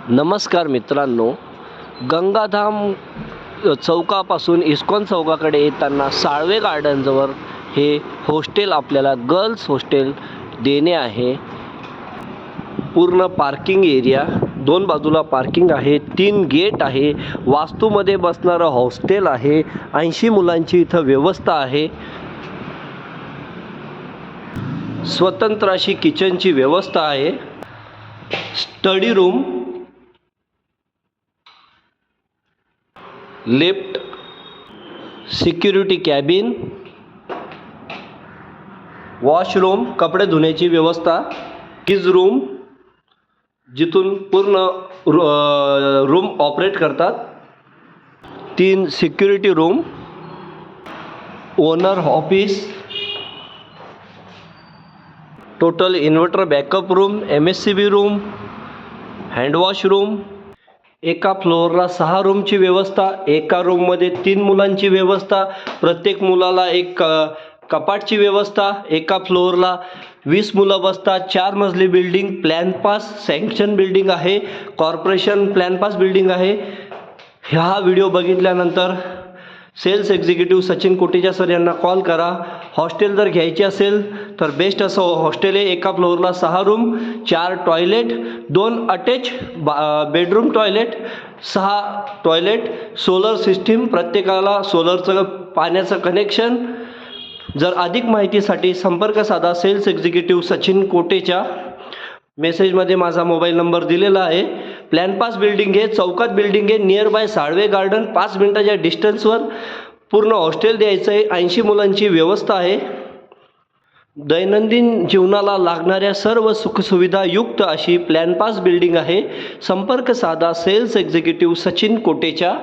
नमस्कार मित्रांनो, गंगाधाम चौकापासून इस्कॉन चौकाकडे येताना साळवे गार्डनजवळ हे हॉस्टेल आपल्याला गर्ल्स हॉस्टेल देणे आहे. पूर्ण पार्किंग एरिया, दोन बाजूला पार्किंग आहे, 3 गेट आहे, वास्तूमध्ये बसणारं हॉस्टेल आहे, 80 मुलांची इथं व्यवस्था आहे. स्वतंत्र अशी किचनची व्यवस्था आहे. Study room, lift, security cabin, washroom, कपडे धुण्याची व्यवस्था, किड्स रूम जिथून पूर्ण रूम ऑपरेट करतात, 3 security room, owner office, total inverter backup room, MSCB room, handwash room. एका फ्लोअरला 6 रूमची व्यवस्था, एका रूममध्ये 3 मुलांची व्यवस्था, प्रत्येक मुलाला एक कपाटची व्यवस्था. एका फ्लोअरला 20 मुलं बसतात. 4 मजली building, plan pass sanction building आहे, कॉर्पोरेशन प्लॅन पास बिल्डिंग आहे. हा व्हिडिओ बघितल्यानंतर sales executive Sachin Kotecha sir यांना कॉल करा. हॉस्टेल जर घ्यायची असेल तर बेस्ट असं हॉस्टेल आहे. एका फ्लोअरला 6 room, 4 toilet, 2 attach bedroom toilet, 6 toilet, solar system, प्रत्येकाला सोलरचं पाण्याचं कनेक्शन. जर अधिक माहितीसाठी संपर्क साधा सेल्स एक्झिक्युटिव्ह सचिन कोटेचा. मेसेजमध्ये माझा मोबाईल नंबर दिलेला आहे. प्लॅन पास बिल्डिंग आहे, चौकात बिल्डिंग आहे, नियर बाय साळवे गार्डन, 5 मिनिटाच्या डिस्टन्सवर पूर्ण हॉस्टेल द्यायचं आहे. 80 मुलांची व्यवस्था आहे. दैनंदिन जीवनाला लागणाऱ्या सर्व सुखसुविधा युक्त अशी प्लॅन पास बिल्डिंग आहे. संपर्क साधा सेल्स एक्झिक्युटिव्ह सचिन कोटेचा.